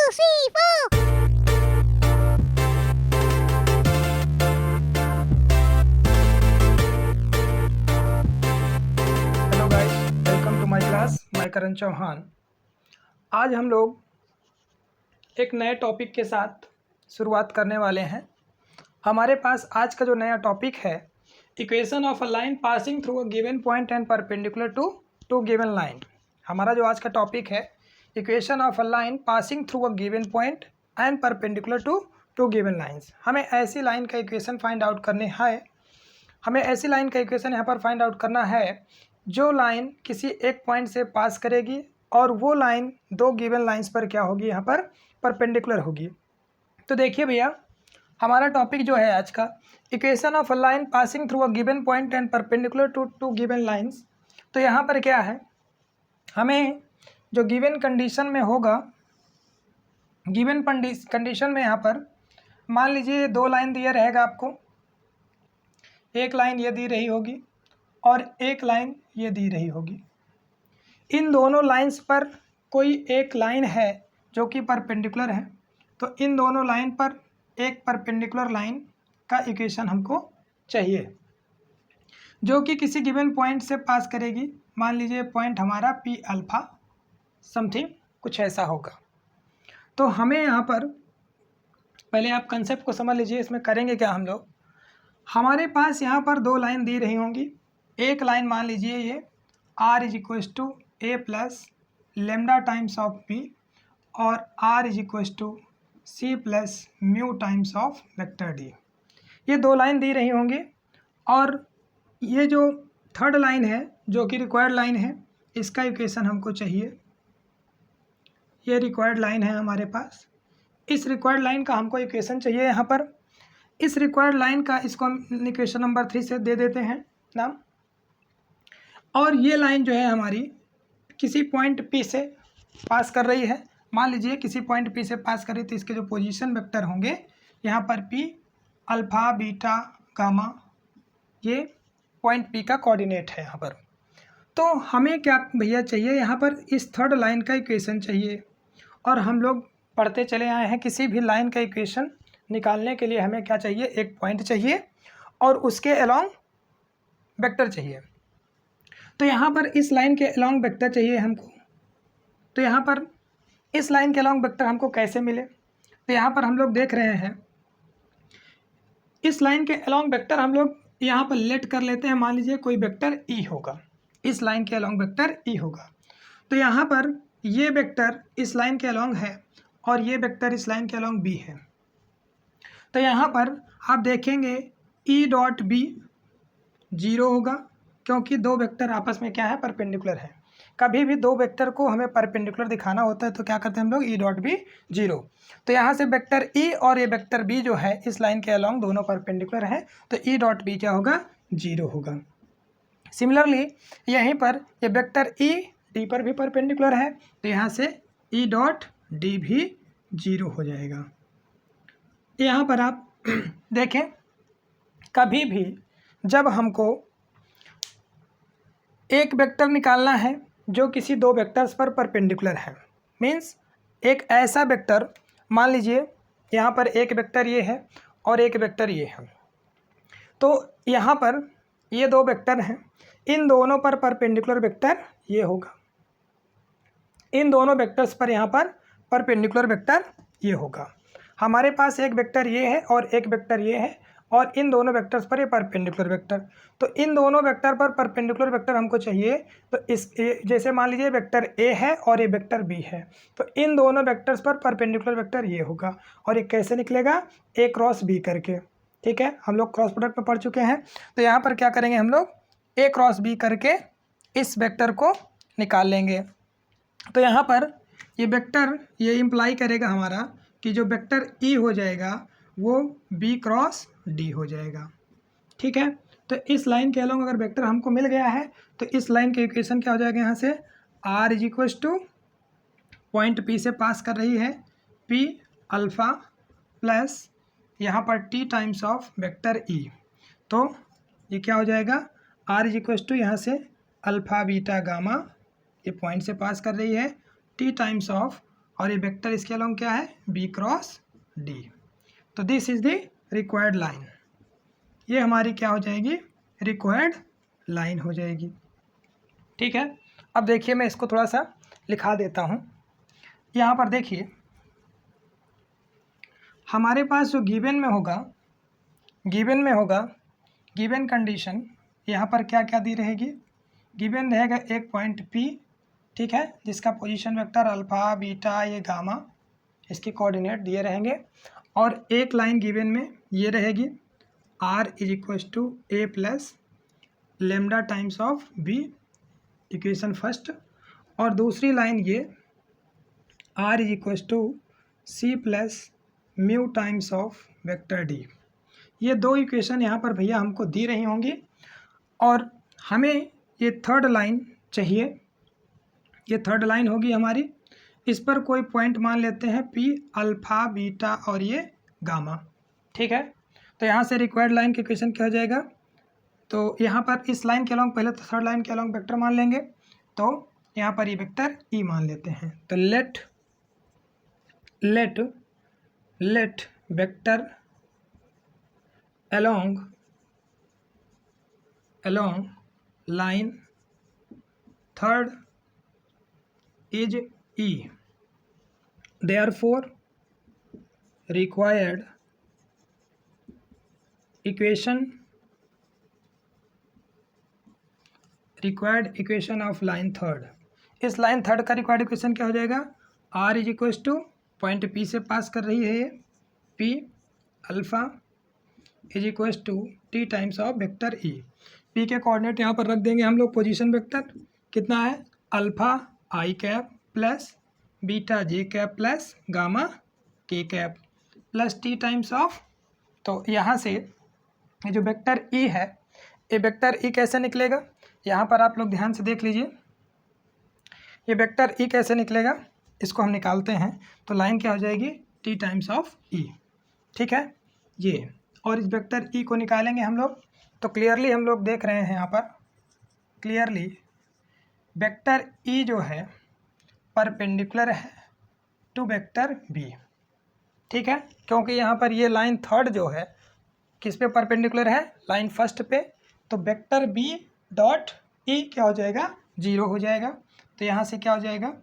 three, four. Hello guys, welcome to my class. मैं करण चौहान। आज हम लोग एक नए टॉपिक के साथ शुरुआत करने वाले हैं। हमारे पास आज का जो नया टॉपिक है, equation of a line passing through a given point and perpendicular to two given line. हमारा जो आज का टॉपिक है, equation of a line passing through a given point and perpendicular to two given lines. हमें ऐसी line का equation find out करने है हमें ऐसी लाइन का इक्वेशन यहाँ पर फाइंड आउट करना है जो लाइन किसी एक पॉइंट से पास करेगी और वो लाइन दो गिवन लाइंस पर क्या होगी, यहाँ पर परपेंडिकुलर होगी। तो देखिए भैया, हमारा टॉपिक जो है आज का, equation of a line passing through a given point and perpendicular to two given lines. तो यहाँ पर क्या है, हमें जो गिवन कंडीशन में होगा, गिवन कंडीशन में यहाँ पर मान लीजिए दो लाइन दिया रहेगा आपको, एक लाइन ये दी रही होगी और एक लाइन ये दी रही होगी। इन दोनों लाइंस पर कोई एक लाइन है जो कि परपेंडिकुलर है, तो इन दोनों लाइन पर एक परपेंडिकुलर लाइन का इक्वेशन हमको चाहिए जो कि किसी गिवन पॉइंट से पास करेगी। मान लीजिए पॉइंट हमारा पी अल्फा समथिंग कुछ ऐसा होगा। तो हमें यहाँ पर पहले आप कंसेप्ट को समझ लीजिए। इसमें करेंगे क्या हम लोग, हमारे पास यहाँ पर दो लाइन दी रही होंगी। एक लाइन मान लीजिए ये r is equals to A plus lambda times of p और r is equals to C plus mu times of vector D. ये दो लाइन दी रही होंगी और ये जो थर्ड लाइन है जो कि रिक्वायर्ड लाइन है, इसका इक्वेशन हमको चाहिए। ये रिक्वायर्ड लाइन है हमारे पास, इस रिक्वायर्ड लाइन का हमको इक्वेशन चाहिए। यहाँ पर इस रिक्वायर्ड लाइन का इसको हम इक्वेशन नंबर 3 से दे देते हैं नाम। और ये लाइन जो है हमारी किसी पॉइंट P से पास कर रही है। मान लीजिए किसी पॉइंट P से पास कर रही है, तो इसके जो पोजीशन वेक्टर होंगे यहाँ पर P अल्फ़ा बीटा गामा, ये पॉइंट P का कोऑर्डिनेट है यहाँ पर। तो हमें क्या भैया चाहिए, यहाँ पर इस थर्ड लाइन का इक्वेशन चाहिए। और हम लोग पढ़ते चले आए हैं, किसी भी लाइन का इक्वेशन निकालने के लिए हमें क्या चाहिए, एक पॉइंट चाहिए और उसके अलोंग वेक्टर चाहिए। तो यहाँ पर इस लाइन के अलोंग वेक्टर चाहिए हमको। तो यहाँ पर इस लाइन के अलोंग वेक्टर हमको कैसे मिले, तो यहाँ पर हम लोग देख रहे हैं, इस लाइन के अलोंग वेक्टर हम लोग यहाँ पर लेट कर लेते हैं। मान लीजिए कोई वेक्टर ई होगा, इस लाइन के अलोंग वेक्टर ई होगा। तो यहाँ पर ये वेक्टर इस लाइन के अलोंग है और ये वेक्टर इस लाइन के अलोंग बी है। तो यहाँ पर आप देखेंगे ई डॉट बी 0 होगा, क्योंकि दो वेक्टर आपस में क्या है, परपेंडिकुलर है। कभी भी दो वेक्टर को हमें परपेंडिकुलर दिखाना होता है तो क्या करते हैं हम लोग, ई डॉट बी 0। तो यहाँ से वेक्टर ई और ये वेक्टर बी जो है इस लाइन के अलोंग दोनों परपेंडिकुलर है, तो ई डॉट बी क्या होगा, 0 होगा। सिमिलरली यहीं पर ये वेक्टर ई डी पर भी परपेंडिकुलर है, तो यहाँ से ई डॉट डी भी 0 हो जाएगा। यहाँ पर आप देखें, कभी भी जब हमको एक वेक्टर निकालना है जो किसी दो वेक्टर्स पर परपेंडिकुलर है, मीन्स एक ऐसा वेक्टर, मान लीजिए यहाँ पर एक वेक्टर ये है और एक वेक्टर ये है, तो यहाँ पर ये दो वेक्टर हैं, इन दोनों पर परपेंडिकुलर वेक्टर ये होगा, इन दोनों वेक्टर्स पर यहाँ पर परपेंडिकुलर वेक्टर ये होगा। हमारे पास एक वेक्टर ये है और एक वेक्टर ये है और इन दोनों वेक्टर्स पर ये परपेंडिकुलर वेक्टर। तो इन दोनों वेक्टर पर परपेंडिकुलर वेक्टर हमको चाहिए। तो इस जैसे मान लीजिए वेक्टर ए है और ये वेक्टर बी है, तो इन दोनों वेक्टर्स पर परपेंडिकुलर वेक्टर ये होगा। और ये कैसे निकलेगा, ए क्रॉस बी करके। ठीक है, हम लोग क्रॉस प्रोडक्ट में पढ़ चुके हैं। तो यहाँ पर क्या करेंगे हम लोग, ए क्रॉस बी करके इस वेक्टर को निकाल लेंगे। तो यहाँ पर ये वेक्टर ये इम्प्लाई करेगा हमारा कि जो वेक्टर ई हो जाएगा वो बी क्रॉस डी हो जाएगा। ठीक है, तो इस लाइन के अलोंग अगर वेक्टर हमको मिल गया है तो इस लाइन के इक्वेशन क्या हो जाएगा, यहाँ से r is equals to point P से पास कर रही है P अल्फ़ा प्लस यहाँ पर t times of vector e। तो ये क्या हो जाएगा, r इज इक्वल्स टू यहाँ से अल्फ़ा बीटा गामा, ये पॉइंट से पास कर रही है, t टाइम्स ऑफ और ये वेक्टर इसके अलोंग क्या है, बी क्रॉस डी। तो this is the required line, ये हमारी क्या हो जाएगी, रिक्वायर्ड लाइन हो जाएगी। ठीक है, अब देखिए मैं इसको थोड़ा सा लिखा देता हूँ। यहाँ पर देखिए हमारे पास जो गिवन में होगा, गिवन कंडीशन यहाँ पर क्या क्या दी रहेगी, गिवन रहेगा एक पॉइंट P, ठीक है, जिसका पोजीशन वेक्टर अल्फ़ा बीटा ये गामा इसके कोऑर्डिनेट दिए रहेंगे, और एक लाइन गिवन में ये रहेगी R is equal to A plus lambda times of B, equation first, और दूसरी लाइन ये R is equal to C plus mu times of vector D। ये दो इक्वेशन यहाँ पर भैया हमको दी रही होंगी, और हमें ये थर्ड लाइन चाहिए, ये थर्ड लाइन होगी हमारी। इस पर कोई पॉइंट मान लेते हैं P, अल्फ़ा बीटा और ये गामा। ठीक है, तो यहाँ से रिक्वायर्ड लाइन की इक्वेशन क्या हो जाएगा, तो यहाँ पर इस लाइन के अलोंग पहले तो थर्ड लाइन के अलोंग वेक्टर मान लेंगे, तो यहाँ पर ये वेक्टर E मान लेते हैं। तो let vector along line third is E, therefore required equation of line third। इस लाइन थर्ड का रिक्वायर्ड इक्वेशन क्या हो जाएगा, R is equal to point P से पास कर रही है ये P alpha is equal to T times of vector E। P के कोऑर्डिनेट यहाँ पर रख देंगे हम लोग, पोजीशन वेक्टर कितना है, alpha I cap plus beta J cap plus gamma K cap plus T times of, तो यहाँ से ये जो वेक्टर E है, ये वेक्टर E कैसे निकलेगा, यहाँ पर आप लोग ध्यान से देख लीजिए, ये वेक्टर E कैसे निकलेगा, इसको हम निकालते हैं। तो लाइन क्या हो जाएगी, T टाइम्स ऑफ E। ठीक है, ये, और इस वेक्टर E को निकालेंगे हम लोग, तो क्लियरली हम लोग देख रहे हैं यहाँ पर क्लियरली वेक्टर E जो है परपेंडिकुलर है टू वेक्टर B। ठीक है, क्योंकि यहाँ पर ये लाइन थर्ड जो है किस पे परपेंडिकुलर है, लाइन फर्स्ट पे, तो वेक्टर B डॉट E क्या हो जाएगा, 0 हो जाएगा। तो यहाँ से क्या हो जाएगा,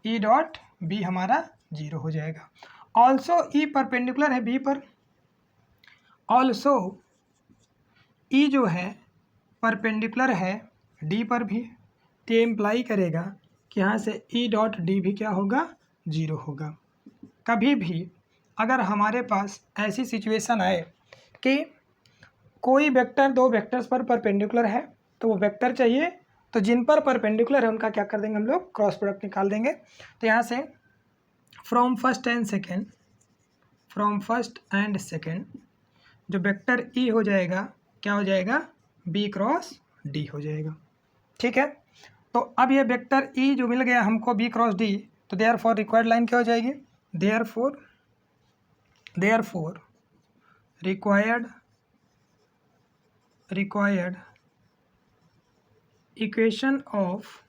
E डॉट B हमारा 0 हो जाएगा। ऑल्सो E परपेंडिकुलर है B पर, ऑल्सो E जो है परपेंडिकुलर है D पर भी, तो ये इम्प्लाई करेगा कि यहाँ से E डॉट D भी क्या होगा, 0 होगा। कभी भी अगर हमारे पास ऐसी सिचुएशन आए कि कोई वेक्टर दो वेक्टर्स पर परपेंडिकुलर है, तो वो वेक्टर चाहिए, तो जिन पर परपेंडिकुलर है उनका क्या कर देंगे हम लोग, क्रॉस प्रोडक्ट निकाल देंगे। तो यहाँ से फ्रॉम फर्स्ट एंड सेकेंड जो वेक्टर E हो जाएगा क्या हो जाएगा, B क्रॉस D हो जाएगा। ठीक है, तो अब ये वेक्टर E जो मिल गया हमको B क्रॉस D, तो देयरफॉर रिक्वायर्ड लाइन क्या हो जाएगी, therefore required equation of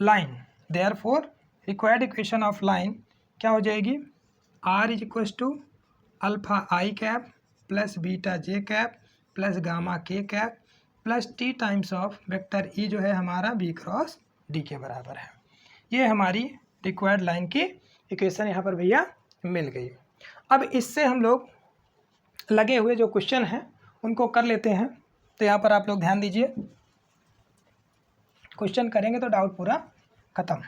line, therefore required equation of line क्या हो जाएगी, R is equal to alpha I cap plus beta J cap plus gamma K cap plus T times of vector E जो है हमारा B cross D के बराबर है। ये हमारी रिक्वायर्ड लाइन की इक्वेशन यहाँ पर भैया मिल गई। अब इससे हम लोग लगे हुए जो क्वेश्चन हैं उनको कर लेते हैं। तो यहाँ पर आप लोग ध्यान दीजिए, क्वेश्चन करेंगे तो डाउट पूरा खत्म।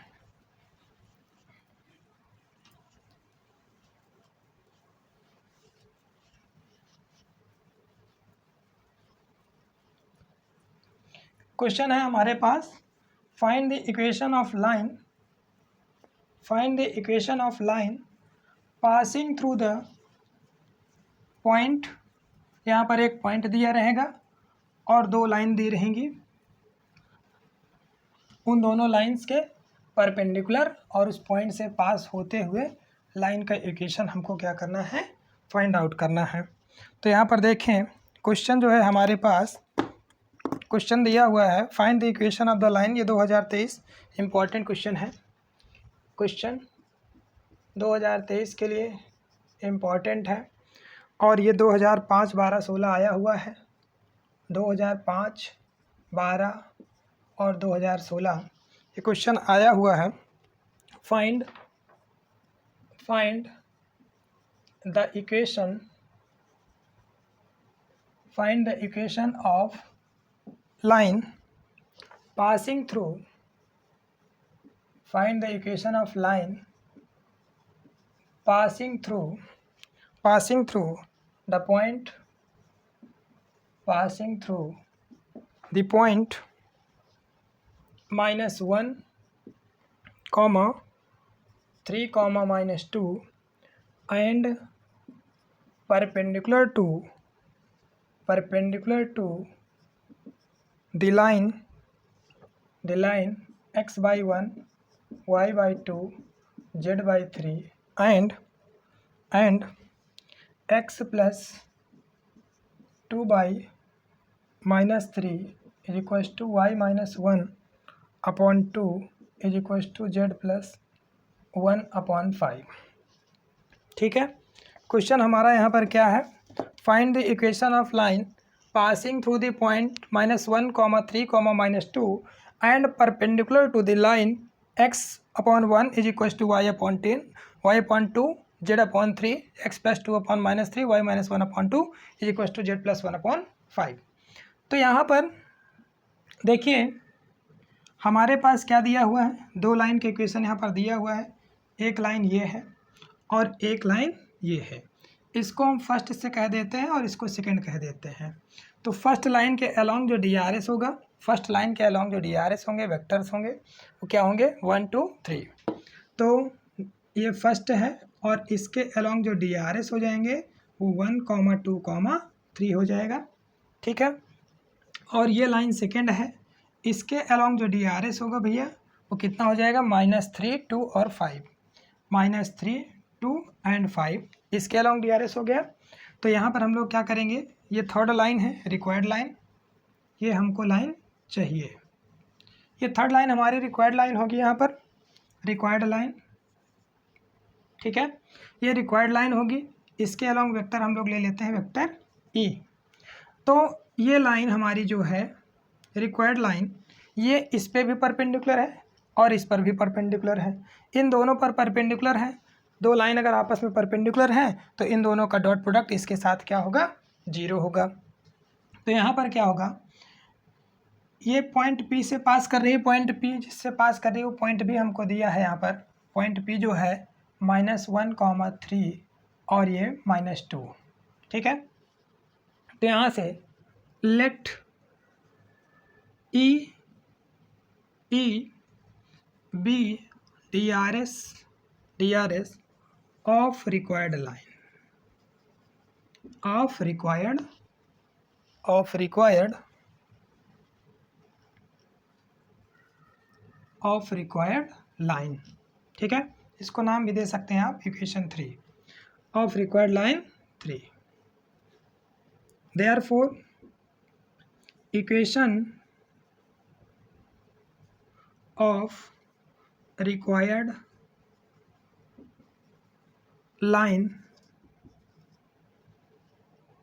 क्वेश्चन है हमारे पास, find the equation of line passing through the point. यहाँ पर एक पॉइंट दिया रहेगा और दो लाइन दी रहेंगी, उन दोनों लाइंस के परपेंडिकुलर और उस पॉइंट से पास होते हुए लाइन का इक्वेशन हमको क्या करना है, फाइंड आउट करना है। तो यहाँ पर देखें क्वेश्चन जो है हमारे पास, क्वेश्चन दिया हुआ है find the equation of the line, ये 2023 इम्पॉर्टेंट क्वेश्चन है। क्वेश्चन 2023 के लिए इम्पॉर्टेंट है और ये 2005, 12, 16 आया हुआ है। 2005, 12 और 2016 ये क्वेश्चन आया हुआ है। Find the equation of line passing through find the equation of line passing through the point -1, 3, -2 and perpendicular to the line x by 1, y by 2, z by 3 and x plus 2 by -3 is equals to y minus 1 upon 2 is equals to z plus 1 upon 5। ठीक है, question हमारा यहाँ पर क्या है? Find the equation of line passing through the point -1, 3, -2 and perpendicular to the line x upon 1 is equals to y upon 10, y upon 2, z upon 3, x plus 2 upon -3, y minus 1 upon 2 is equals to z plus 1 upon 5। तो यहाँ पर देखिए हमारे पास क्या दिया हुआ है? दो लाइन के इक्वेशन यहाँ पर दिया हुआ है। एक लाइन ये है और एक लाइन ये है। इसको हम फर्स्ट से कह देते हैं और इसको सेकंड कह देते हैं। तो फर्स्ट लाइन के अलोंग जो DRS होगा, फर्स्ट लाइन के अलोंग जो DRS होंगे, वेक्टर्स होंगे, वो क्या होंगे? 1, 2, 3। तो ये फर्स्ट है और इसके अलोंग जो DRS हो जाएंगे वो 1, 2, 3 हो जाएगा। ठीक है, और ये लाइन सेकंड है, इसके अलोंग जो DRS होगा भैया वो कितना हो जाएगा? -3, 2 और 5, -3, 2 एंड 5 इसके अलोंग DRS हो गया। तो यहाँ पर हम लोग क्या करेंगे? ये थर्ड लाइन है, रिक्वायर्ड लाइन, ये हमको लाइन चाहिए। ये थर्ड लाइन हमारी रिक्वायर्ड लाइन होगी, यहाँ पर रिक्वायर्ड लाइन। ठीक है, ये रिक्वायर्ड लाइन होगी। इसके अलोंग वेक्टर हम लोग ले लेते हैं वेक्टर E। तो ये लाइन हमारी जो है रिक्वायर्ड लाइन, ये इस पे भी परपेंडिकुलर है और इस पर भी परपेंडिकुलर है। इन दोनों पर परपेंडिकुलर है। दो लाइन अगर आपस में परपेंडिकुलर हैं तो इन दोनों का डॉट प्रोडक्ट इसके साथ क्या होगा? 0 होगा। तो यहाँ पर क्या होगा? ये पॉइंट P से पास कर रही है, पॉइंट P जिससे पास कर रही है वो पॉइंट भी हमको दिया है। यहाँ पर पॉइंट P जो है -1, 3 और ये -2। ठीक है, तो यहाँ से late E be DRS of required line, of required line। ठीक है, इसको नाम भी दे सकते हैं आप equation 3 of required line 3। Therefore equation of required line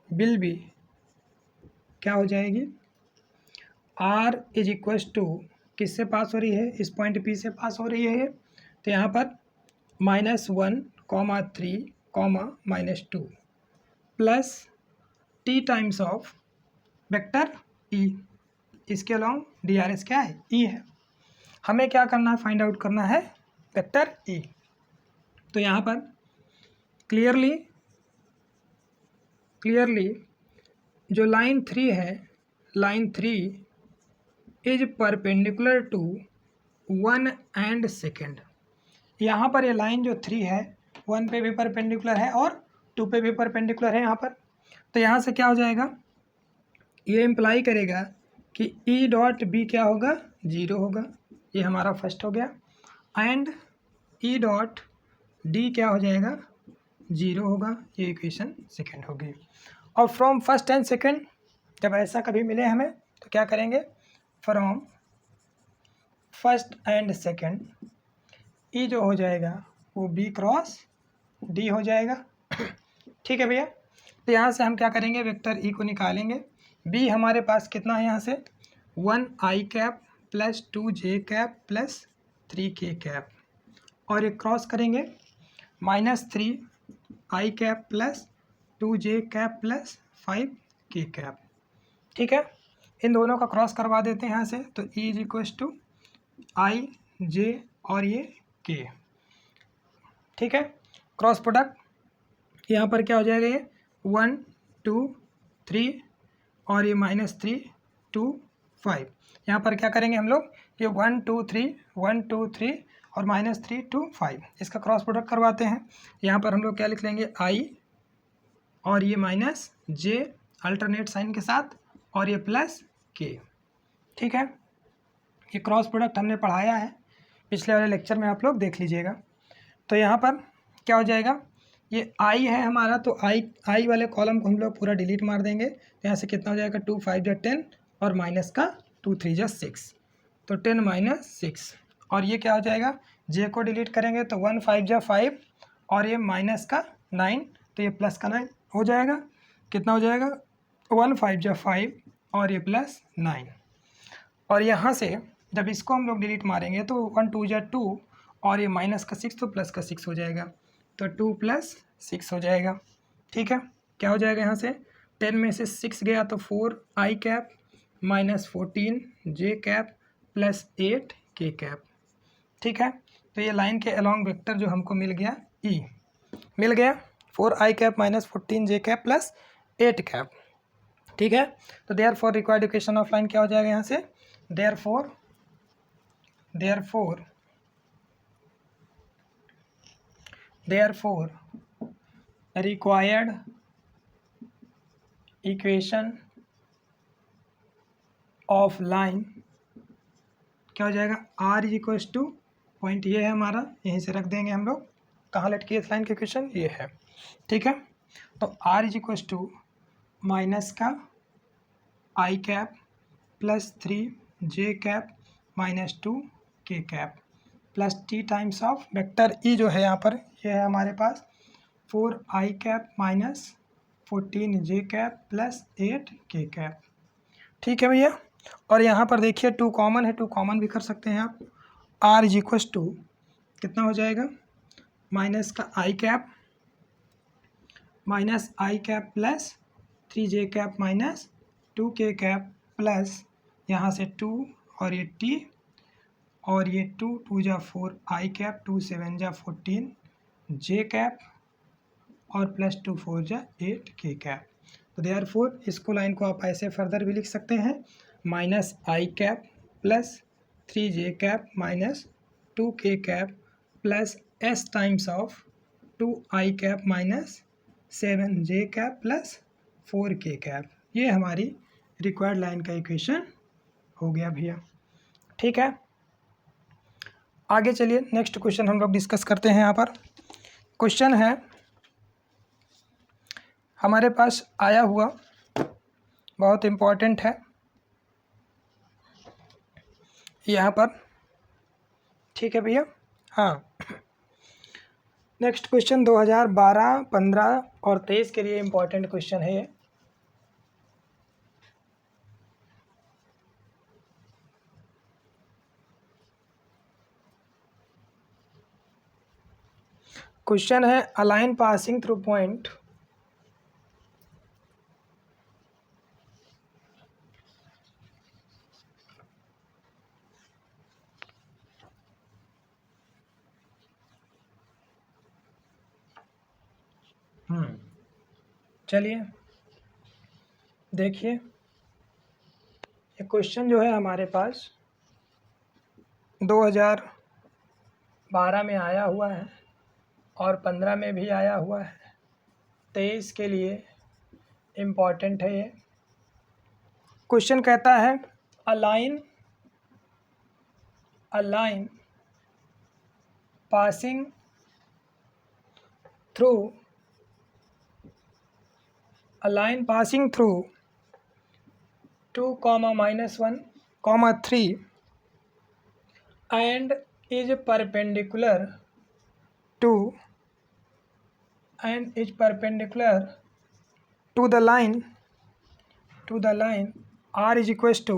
will be क्या हो जाएगी? R इज इक्वल्स टू किससे पास हो रही है? इस पॉइंट P से पास हो रही है ये। तो यहाँ पर -1, 3, -2 plus T times of vector E। इसके अलोंग DRS क्या है? E है। हमें क्या करना है? फाइंड आउट करना है वेक्टर E। तो यहाँ पर क्लियरली जो लाइन 3 है, line 3 is perpendicular to 1 and second. यहाँ पर ये लाइन जो 3 है 1 पे भी परपेंडिकुलर है और 2 पे भी परपेंडिकुलर है यहाँ पर। तो यहाँ से क्या हो जाएगा? ये इम्प्लाई करेगा कि E डॉट B क्या होगा? 0 होगा। ये हमारा फर्स्ट हो गया। एंड E डॉट D क्या हो जाएगा? 0 होगा। ये इक्वेशन सेकेंड होगी। और फ्रॉम फर्स्ट एंड सेकेंड जब ऐसा कभी मिले हमें तो क्या करेंगे? From first and second E जो हो जाएगा वो बी क्रॉस डी हो जाएगा। ठीक है भैया। तो यहाँ से हम क्या करेंगे, वेक्टर ई को निकालेंगे। बी हमारे पास कितना है यहाँ से 1 आई कैप प्लस 2 जे कैप प्लस 3 के कैप, और ये क्रॉस करेंगे -3 आई कैप प्लस 2 जे कैप प्लस 5 के कैप। ठीक है, इन दोनों का क्रॉस करवा देते हैं यहाँ से। तो ई इज इक्वल्स टू आई जे और ये के। ठीक है, क्रॉस प्रोडक्ट यहाँ पर क्या हो जाएगा, ये 1 2 3 और ये -3 2 5। यहाँ पर क्या करेंगे हम लोग, ये 1 2 3 1 2 3 और -3 2 5, इसका क्रॉस प्रोडक्ट करवाते हैं। यहाँ पर हम लोग क्या लिख लेंगे, आई और ये माइनस जे अल्टरनेट साइन के साथ और ये प्लस के। ठीक है, ये क्रॉस प्रोडक्ट हमने पढ़ाया है पिछले वाले लेक्चर में, आप लोग देख लीजिएगा। तो यहाँ पर क्या हो जाएगा, ये आई है हमारा, तो आई वाले कॉलम को हम लोग पूरा डिलीट मार देंगे। तो यहाँ से कितना हो जाएगा, 2 5 जा 10 और माइनस का 2 3 जा 6, तो 10 - 6। और ये क्या हो जाएगा, जे को डिलीट करेंगे तो 1 5 जा 5 और ये माइनस का 9, तो ये प्लस का 9 हो जाएगा। कितना हो जाएगा, 1 5 जा 5 और ये प्लस 9। और यहाँ से जब इसको हम लोग डिलीट मारेंगे तो 1 2 जा 2 और ये माइनस का 6 तो प्लस का 6 हो जाएगा, तो 2 + 6 हो जाएगा। ठीक है, क्या हो जाएगा यहाँ से, 10 में से 6 गया तो 4 I cap -14 J cap plus 8 K cap. ठीक है, तो ये लाइन के अलॉन्ग वेक्टर जो हमको मिल गया, ई मिल गया 4 I cap -14 J cap plus 8 cap. ठीक है, तो therefore required equation of line क्या हो जाएगा यहाँ से, therefore required equation of line क्या हो जाएगा, R is equals to, point ये है हमारा, यहीं से रख देंगे हम लोग, कहाँ लटकी है इस लाइन की इक्वेशन, ये है। ठीक है, तो R is equals to minus का I cap plus 3 J cap -2 K cap plus T times of vector E जो है यहाँ पर, ये है हमारे पास 4 I cap -14 J cap plus 8 K cap. ठीक है भैया, और यहाँ पर देखिए 2 कॉमन है, 2 कॉमन भी कर सकते हैं आप। आर इज इक्वल्स टू कितना हो जाएगा, माइनस का I cap plus 3 J cap -2 K cap plus यहाँ से 2 और ये टी और ये 2 2 जा 4 आई कैप 2 7 जा 14 जे कैप और प्लस 2 4 जा 8 के कैप। तो देयरफॉर इसको लाइन को आप ऐसे फर्दर भी लिख सकते हैं, minus I cap plus 3 J cap -2 K cap plus S times of 2 I cap -7 J cap plus 4 के कैप। ये हमारी रिक्वायर्ड लाइन का इक्वेशन हो गया भैया। ठीक है, आगे चलिए नेक्स्ट क्वेश्चन हम लोग डिस्कस करते हैं। यहाँ पर क्वेश्चन है हमारे पास आया हुआ, बहुत इम्पोर्टेंट है यहाँ पर। ठीक है भैया, हाँ, नेक्स्ट क्वेश्चन 2012, 15 और 23 के लिए इम्पोर्टेंट क्वेश्चन है ये। क्वेश्चन है अ लाइन पासिंग थ्रू पॉइंट चलिए देखिए, ये क्वेश्चन जो है हमारे पास 2012 में आया हुआ है और 15 में भी आया हुआ है, 23 के लिए इम्पॉर्टेंट है ये। क्वेश्चन कहता है अ line passing through 2, -1, 3 and is perpendicular 2 and is perpendicular to the line r is equals to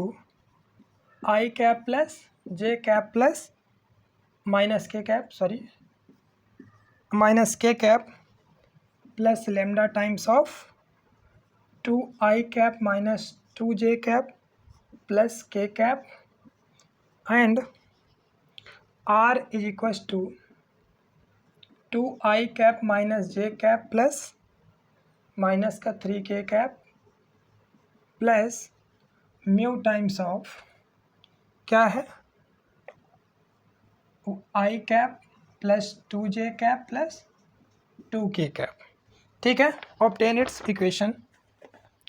I cap plus j cap plus minus k cap plus lambda times of 2I cap minus 2j cap plus k cap and r is equals to 2I cap minus j cap plus minus का 3k cap plus mu times of क्या है I cap plus 2j cap plus 2k cap. ठीक है, obtain it's equation.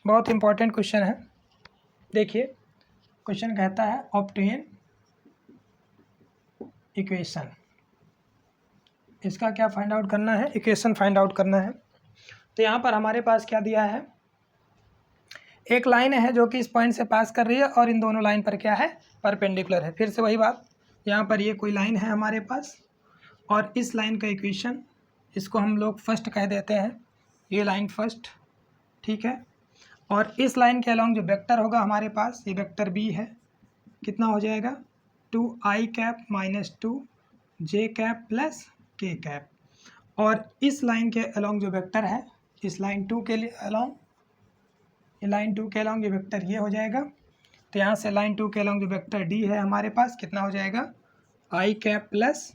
बहुत important question है। देखिए question कहता है ऑब्टेन इक्वेशन। इसका क्या फाइंड आउट करना है, इक्वेशन फाइंड आउट करना है। तो यहाँ पर हमारे पास क्या दिया है, एक लाइन है जो कि इस पॉइंट से पास कर रही है और इन दोनों लाइन पर क्या है, परपेंडिकुलर है। फिर से वही बात, यहाँ पर ये कोई लाइन है हमारे पास और इस लाइन का इक्वेशन, इसको हम लोग फर्स्ट कह देते हैं, ये लाइन फर्स्ट। ठीक है, और इस लाइन के अलॉन्ग जो वेक्टर होगा हमारे पास, ये वेक्टर बी है, कितना हो जाएगा 2I cap minus 2j cap plus k cap. और इस लाइन के अलॉन्ग जो वेक्टर है, इस लाइन 2 के लिए अलॉन्ग, ये लाइन 2 के अलॉन्ग ये वेक्टर ये हो जाएगा। तो यहाँ से लाइन 2 के अलॉन्ग जो वेक्टर डी है हमारे पास, कितना हो जाएगा I cap plus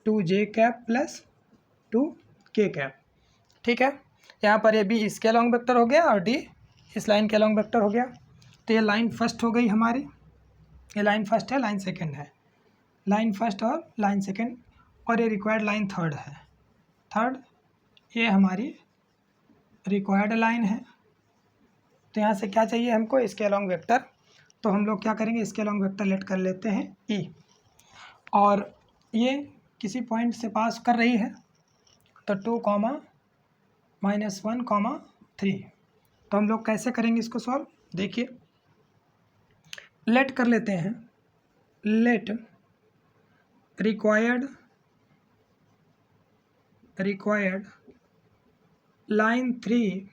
2j cap plus 2k cap. ठीक है, यहाँ पर ये बी इसके अलॉन्ग वेक्टर हो गया और डी इस लाइन के अलॉन्ग वेक्टर हो गया। तो ये लाइन फर्स्ट हो गई हमारी, ये लाइन फर्स्ट है, लाइन सेकेंड है, लाइन फर्स्ट और लाइन सेकेंड, और ये रिक्वायर्ड लाइन थर्ड है। थर्ड ये हमारी रिक्वायर्ड लाइन है। तो यहाँ से क्या चाहिए हमको, इसके अलॉन्ग वेक्टर। तो हम लोग क्या करेंगे, इसके अलॉन्ग वेक्टर लेट कर लेते हैं ई, और ये किसी पॉइंट से पास कर रही है, तो 2, -1, 3। तो हम लोग कैसे करेंगे इसको सॉल्व, देखिए लेट कर लेते हैं, late required line 3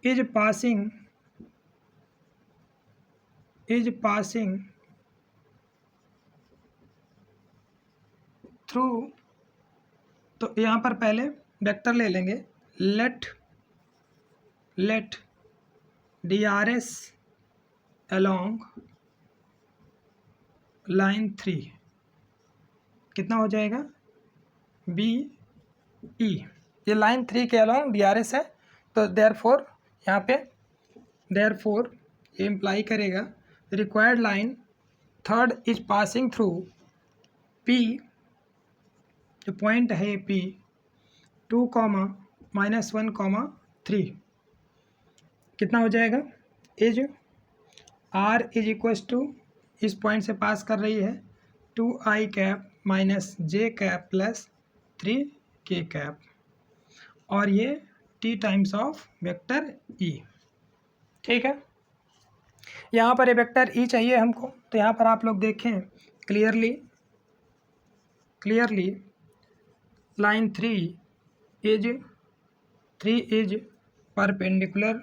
is passing through। तो यहाँ पर पहले वेक्टर ले लेंगे, लेट DRS along लाइन 3 कितना हो जाएगा BE। ये लाइन 3 के अलॉन्ग DRS है, तो देयरफॉर यहाँ पे देयरफॉर ये इम्प्लाई करेगा required line third is passing through P, जो पॉइंट है P 2, -1, 3 कितना हो जाएगा, is R is equals to, इस पॉइंट से पास कर रही है 2I cap minus j cap plus 3k cap, और ये t times of vector e। ठीक है, यहाँ पर ये वेक्टर e चाहिए हमको। तो यहाँ पर आप लोग देखें clearly line 3 is perpendicular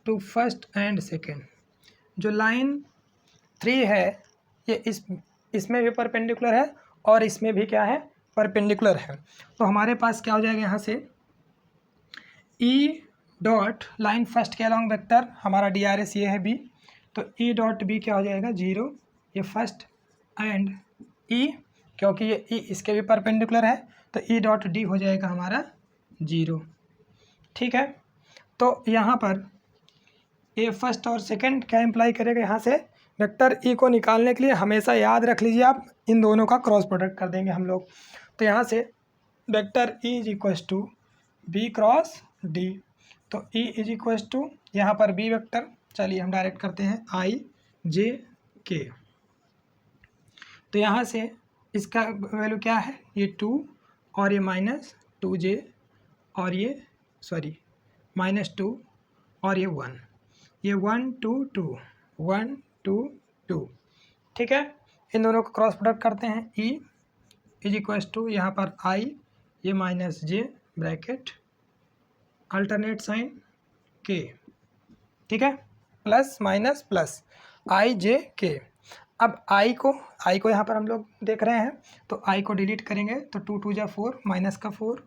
to first and second. जो लाइन 3 है ये इसमें भी परपेंडिकुलर है और इसमें भी क्या है, परपेंडिकुलर है। तो हमारे पास क्या हो जाएगा, यहाँ से E डॉट लाइन फर्स्ट के अलॉन्ग वेक्टर हमारा DRS ये है B, तो E डॉट B क्या हो जाएगा 0, ये फर्स्ट, एंड E क्योंकि ये E इसके भी परपेंडिकुलर है तो E डॉट D हो जाएगा हमारा 0। ठीक है, तो यहाँ पर ये फर्स्ट और सेकंड क्या इम्प्लाई करेगा, यहाँ से वेक्टर E को निकालने के लिए हमेशा याद रख लीजिए आप, इन दोनों का क्रॉस प्रोडक्ट कर देंगे हम लोग। तो यहाँ से vector E is equals to B cross D, तो E इज इक्वल्स टू यहाँ पर B वेक्टर, चलिए हम डायरेक्ट करते हैं I J K। तो यहाँ से इसका वैल्यू क्या है, ये 2 और ये -2J और ये -2 और ये 1, ये 1 2 2 1 2 2। ठीक है, इन दोनों को क्रॉस प्रोडक्ट करते हैं, E इज इक्वल्स टू यहाँ पर आई, ये माइनस जे ब्रैकेट अल्टरनेट साइन के, ठीक है, प्लस माइनस प्लस आई जे के। अब आई को यहाँ पर हम लोग देख रहे हैं, तो आई को डिलीट करेंगे तो 2 2 जा 4, माइनस का 4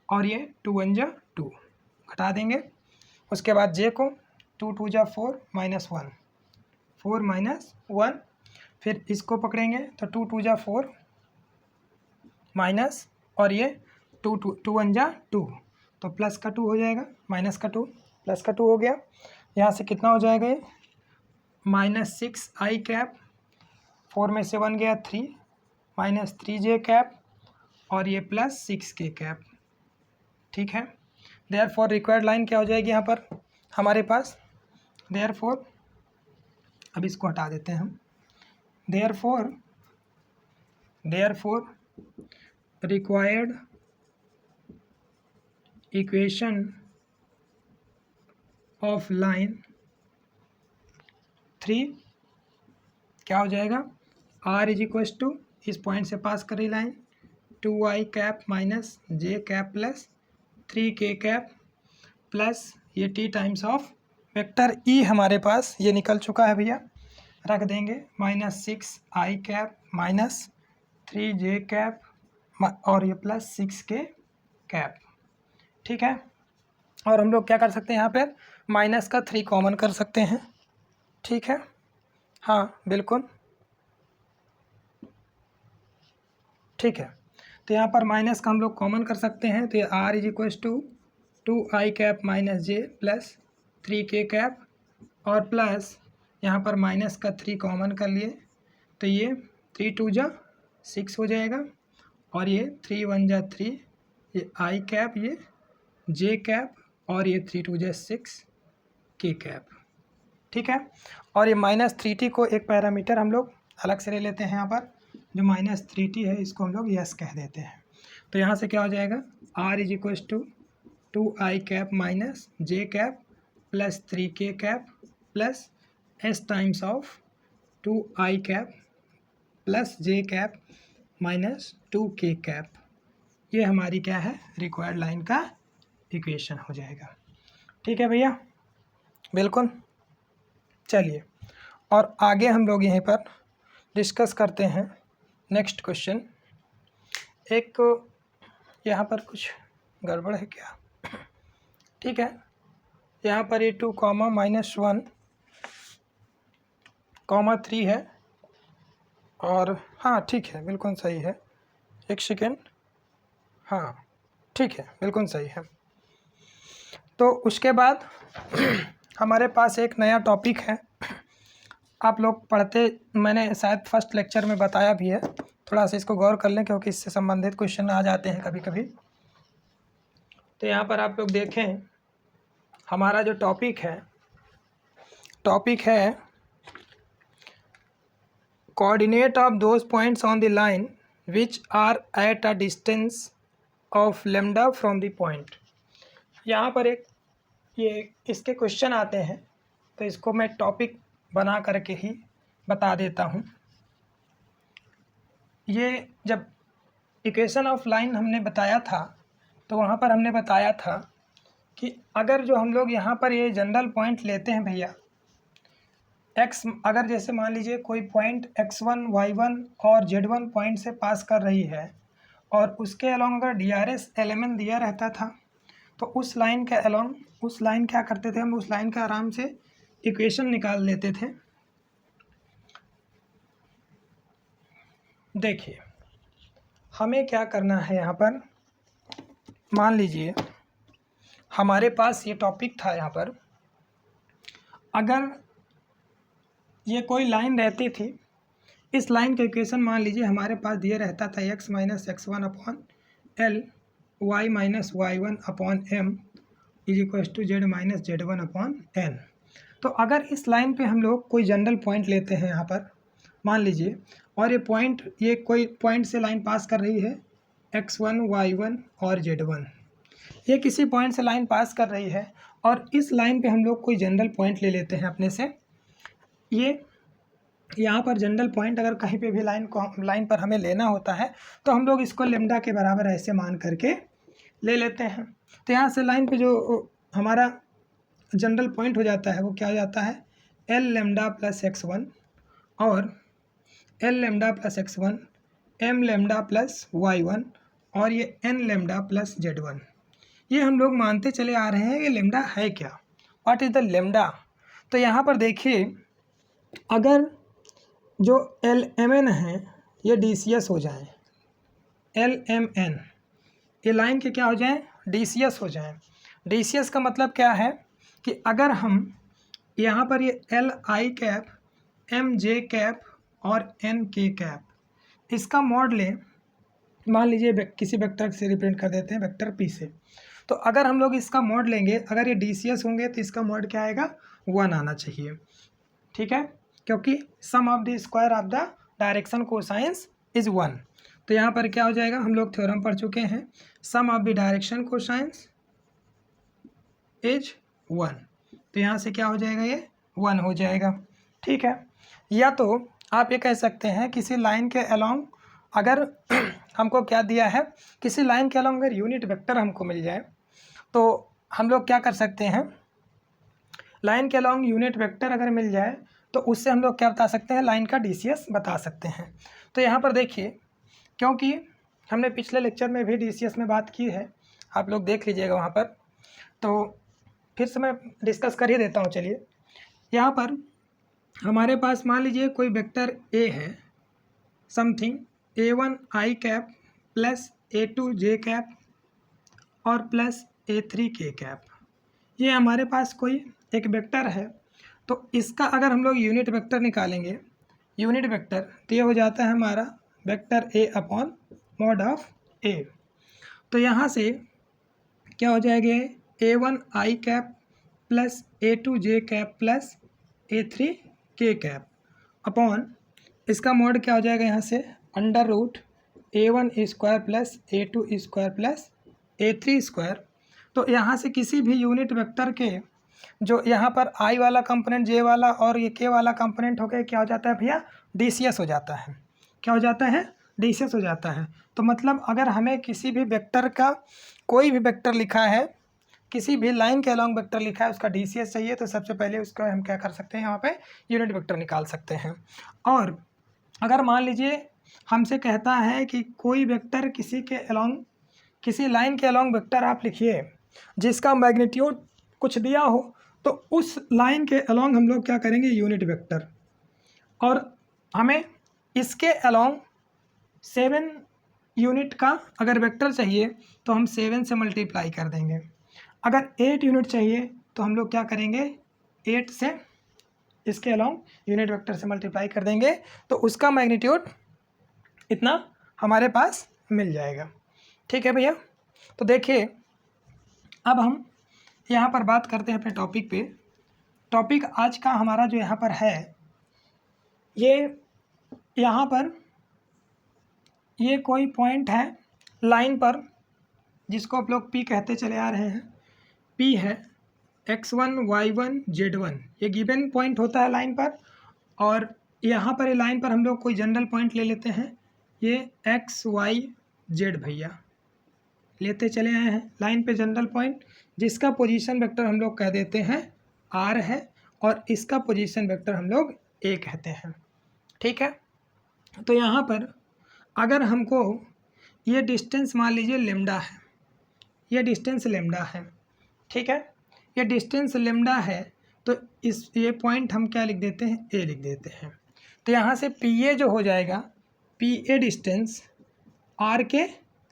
और ये 2 1 जा 2 घटा देंगे। उसके बाद जे को 2 2 जा 4, माइनस 1, 4 माइनस 1, फिर इसको पकड़ेंगे तो 2 2 जा 4 माइनस और ये 2 1 जा 2, तो प्लस का 2 हो जाएगा, माइनस का 2 प्लस का 2 हो गया। यहाँ से कितना हो जाएगा ये माइनस 6 आई कैप, 4 में से 1 गया 3, माइनस 3 जे कैप और ये प्लस 6 के कैप, ठीक है। देयरफॉर रिक्वायर्ड लाइन क्या हो जाएगी यहाँ पर हमारे पास, देयरफॉर अब इसको हटा देते हैं हम, therefore required equation of line 3 क्या हो जाएगा, आर इज इक्वल्स टू इस पॉइंट से पास कर रही line 2 I cap minus J cap plus 3 K cap plus ये टी टाइम्स ऑफ वेक्टर ई हमारे पास ये निकल चुका है भैया, रख देंगे माइनस 6 आई कैप माइनस 3 जे कैप और ये प्लस 6 के कैप, ठीक है। और हम लोग क्या कर सकते हैं यहाँ पर माइनस का 3 कॉमन कर सकते हैं, ठीक है, हाँ बिल्कुल ठीक है। तो यहाँ पर माइनस का हम लोग कॉमन कर सकते हैं, तो ये R is equals to 2 I cap minus J plus 3 K cap और प्लस यहाँ पर माइनस का 3 कॉमन कर लिए तो ये 3 2 जा 6 हो जाएगा और ये 3 1 जा 3, ये आई कैप ये जे कैप और ये 3 2 जा 6 के कैप, ठीक है। और ये माइनस 3t को एक पैरामीटर हम लोग अलग से ले लेते हैं, यहाँ पर जो माइनस 3t है इसको हम लोग यस कह देते हैं। तो यहाँ से क्या हो जाएगा r is equals to 2 I cap minus J cap plus 3 K cap plus s times of 2 I cap plus J cap minus 2 K cap, ये हमारी क्या है रिक्वायर्ड लाइन का इक्वेशन हो जाएगा, ठीक है भैया, बिल्कुल। चलिए और आगे हम लोग यहीं पर डिस्कस करते हैं नेक्स्ट क्वेश्चन। एक यहाँ पर कुछ गड़बड़ है क्या, ठीक है, यहाँ पर ये 2 कॉमा माइनस 1 कॉमा 3 है और हाँ ठीक है बिल्कुल सही है, एक सेकेंड, हाँ ठीक है बिल्कुल सही है। तो उसके बाद हमारे पास एक नया टॉपिक है, आप लोग पढ़ते, मैंने शायद फर्स्ट लेक्चर में बताया भी है, थोड़ा सा इसको गौर कर लें क्योंकि इससे संबंधित क्वेश्चन आ जाते हैं कभी कभी। तो यहाँ पर आप लोग देखें हमारा जो टॉपिक है coordinate of those points on the line which are at a distance of lambda from the point. यहाँ पर एक ये इसके क्वेश्चन आते हैं, तो इसको मैं टॉपिक बना करके ही बता देता हूँ। ये जब इक्वेशन ऑफ लाइन हमने बताया था तो वहाँ पर हमने बताया था कि अगर जो हम लोग यहाँ पर ये जनरल पॉइंट लेते हैं भैया x, अगर जैसे मान लीजिए कोई पॉइंट x1 y1 और z1 पॉइंट से पास कर रही है और उसके अलोंग अगर DRS एलिमेंट दिया रहता था तो उस लाइन के अलोंग उस लाइन क्या करते थे हम, उस लाइन का आराम से इक्वेशन निकाल लेते थे। देखिए हमें क्या करना है यहाँ पर, मान लीजिए हमारे पास ये टॉपिक था, यहाँ पर अगर ये कोई लाइन रहती थी, इस लाइन का इक्वेशन मान लीजिए हमारे पास दिया रहता था x minus x1 upon L y minus y1 upon M is equal to z minus z1 upon N. तो अगर इस लाइन पे हम लोग कोई जनरल पॉइंट लेते हैं यहाँ पर मान लीजिए, और ये कोई पॉइंट से लाइन पास कर रही है x1 y1 और z1, ये किसी पॉइंट से लाइन पास कर रही है और इस लाइन पे हम लोग कोई जनरल पॉइंट ले लेते हैं अपने से, ये यहाँ पर जनरल पॉइंट अगर कहीं पे भी लाइन पर हमें लेना होता है तो हम लोग इसको लेमडा के बराबर ऐसे मान करके ले लेते हैं। तो यहाँ से लाइन पे जो हमारा जनरल पॉइंट हो जाता है वो क्या हो जाता है, एल लेमडा प्लस x1 और L lambda plus x1, M lambda plus y1 और ये एन लेमडा प्लस z1। ये हम लोग मानते चले आ रहे हैं कि लेमडा है क्या, व्हाट इज़ द लेमडा। तो यहाँ पर देखिए, अगर जो एल एम एन है ये डी सी एस हो जाए, एल एम एन ये लाइन के क्या हो जाएं, डी सी एस हो जाएं। डी सी एस का मतलब क्या है कि अगर हम यहाँ पर ये L I cap, M J cap और एन के कैप इसका मॉड लें, मान लीजिए किसी वेक्टर से रिप्रेजेंट कर देते हैं वेक्टर पी से, तो अगर हम लोग इसका मॉड लेंगे, अगर ये डी सी एस होंगे तो इसका मॉड क्या आएगा, 1 आना चाहिए। ठीक है, क्योंकि sum of the square of the direction cosines is 1। तो यहाँ पर क्या हो जाएगा, हम लोग थ्योरम पढ़ चुके हैं, sum of the direction cosines is 1। तो यहाँ से क्या हो जाएगा, ये 1 हो जाएगा। ठीक है, या तो आप ये कह सकते हैं किसी लाइन के अलोंग अगर हमको क्या दिया है, किसी लाइन के अलोंग अगर यूनिट वेक्टर हमको मिल जाए तो हम लोग क्या कर सकते हैं, लाइन के अलोंग यूनिट वेक्टर अगर मिल जाए तो उससे हम लोग क्या बता सकते हैं, लाइन का डीसीएस बता सकते हैं। तो यहाँ पर देखिए, क्योंकि हमने पिछले लेक्चर में भी डीसीएस में बात की है, आप लोग देख लीजिएगा वहाँ पर, तो फिर से मैं डिस्कस कर ही देता हूँ। चलिए, यहाँ पर हमारे पास मान लीजिए कोई वेक्टर ए है, something a1 I cap plus a2 J cap और प्लस a3 के कैप, ये हमारे पास कोई एक वेक्टर है। तो इसका अगर हम लोग यूनिट वेक्टर निकालेंगे, यूनिट वेक्टर, तो ये हो जाता है हमारा vector A upon mod of A. तो यहाँ से क्या हो जाएगा, a1 I cap plus a2 J cap plus a3 K cap upon इसका मॉड क्या हो जाएगा, यहाँ से under root a1 square plus a2 square plus a3 square. तो यहाँ से किसी भी यूनिट वेक्टर के जो यहाँ पर आई वाला कंपोनेंट, जे वाला और ये के वाला कंपोनेंट होकर क्या हो जाता है भैया, डीसीएस हो जाता है। क्या हो जाता है, डीसीएस हो जाता है। तो मतलब अगर हमें किसी भी वेक्टर का कोई भी वेक्टर लिखा है, किसी भी लाइन के अलॉन्ग वेक्टर लिखा है, उसका डीसीएस चाहिए, तो सबसे पहले उसका हम क्या कर सकते हैं, यहाँ पे यूनिट वेक्टर निकाल सकते हैं। और अगर मान लीजिए हमसे कहता है कि कोई वेक्टर किसी के अलॉन्ग, किसी लाइन के अलॉन्ग वेक्टर आप लिखिए जिसका मैग्नीट्यूड कुछ दिया हो, तो उस लाइन के अलॉन्ग हम लोग क्या करेंगे, यूनिट वेक्टर, और हमें इसके अलॉन्ग 7 यूनिट का अगर वेक्टर चाहिए तो हम 7 से मल्टीप्लाई कर देंगे। अगर 8 यूनिट चाहिए तो हम लोग क्या करेंगे, 8 से इसके अलॉन्ग यूनिट वेक्टर से मल्टीप्लाई कर देंगे, तो उसका मैग्नीट्यूड इतना हमारे पास मिल जाएगा। ठीक है भैया, तो देखिए अब हम यहाँ पर बात करते हैं अपने टॉपिक पे। टॉपिक आज का हमारा जो यहाँ पर है, ये यहाँ पर ये कोई पॉइंट है लाइन पर जिसको आप लोग पी कहते चले आ रहे हैं। पी है x1 y1 z1, ये गिवन पॉइंट होता है लाइन पर, और यहाँ पर ये लाइन पर हम लोग कोई जनरल पॉइंट ले लेते हैं, ये x y z भैया लेते चले आए हैं लाइन पे जनरल पॉइंट, जिसका पोजीशन वेक्टर हम लोग कह देते हैं r है और इसका पोजीशन वेक्टर हम लोग a कहते हैं। ठीक है, तो यहाँ पर अगर हमको ये डिस्टेंस मान लीजिए लेमडा है, ये डिस्टेंस लेमडा है, ठीक है, ये डिस्टेंस लेमडा है, तो इस ये पॉइंट हम क्या लिख देते हैं, ए लिख देते हैं। तो यहाँ से पी ए जो हो जाएगा, पी ए डिस्टेंस आर के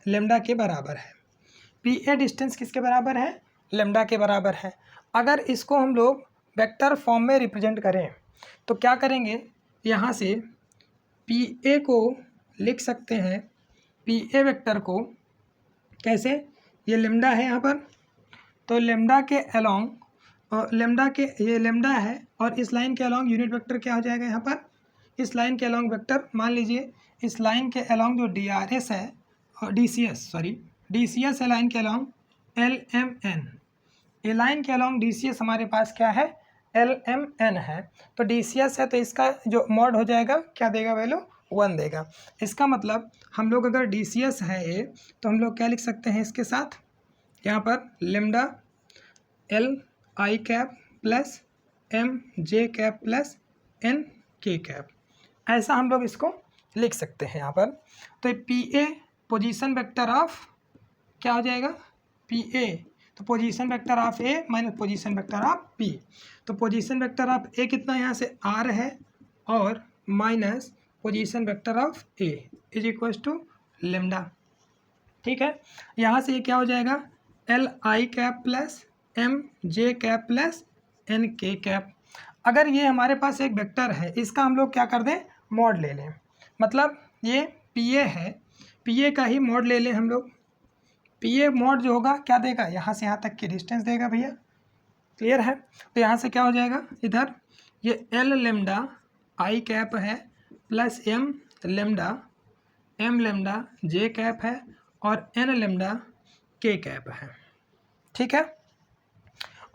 लेमडा के बराबर है। पी ए डिस्टेंस किसके बराबर है, लेमडा के बराबर है। अगर इसको हम लोग वेक्टर फॉर्म में रिप्रेजेंट करें तो क्या करेंगे, यहाँ से पी ए को लिख सकते हैं, पी ए वेक्टर को कैसे, ये लेमडा है यहाँ पर, तो लेमडा के अलोंग, लेमडा के ये लेमडा है और इस लाइन के अलोंग यूनिट वेक्टर क्या हो जाएगा, यहाँ पर इस लाइन के अलोंग वेक्टर, मान लीजिए इस लाइन के अलोंग जो डी आर एस है और D C S, sorry D C S है लाइन के अलोंग एल एम एन, ये लाइन के अलोंग डी सी एस हमारे पास क्या है, LMN है, तो DCS है तो इसका जो मॉड हो जाएगा क्या देगा, वैल्यू 1 देगा। इसका मतलब हम लोग अगर DCS है ए तो हम लोग क्या लिख सकते हैं इसके साथ, यहाँ पर lambda LI cap plus MJ cap plus NK cap, ऐसा हम लोग इसको लिख सकते हैं यहाँ पर। तो PA पोजीशन वेक्टर ऑफ क्या हो जाएगा, PA, तो position vector of A minus position vector of P, तो पोजीशन वेक्टर ऑफ A कितना यहाँ से R है और minus position vector of A is equal to lambda. ठीक है, यहाँ से ये क्या हो जाएगा, LI cap plus MJ cap plus NK cap. अगर ये हमारे पास एक वेक्टर है, इसका हम लोग क्या कर दें, मॉड ले लें, मतलब ये PA है, PA का ही मॉड ले लें हम लोग। PA मॉड जो होगा क्या देगा, यहाँ से यहाँ तक की डिस्टेंस देगा भैया, क्लियर है। तो यहाँ से क्या हो जाएगा, इधर ये L लेमडा I कैप है plus M lambda J cap है और N लेमडा K कैप है। ठीक है,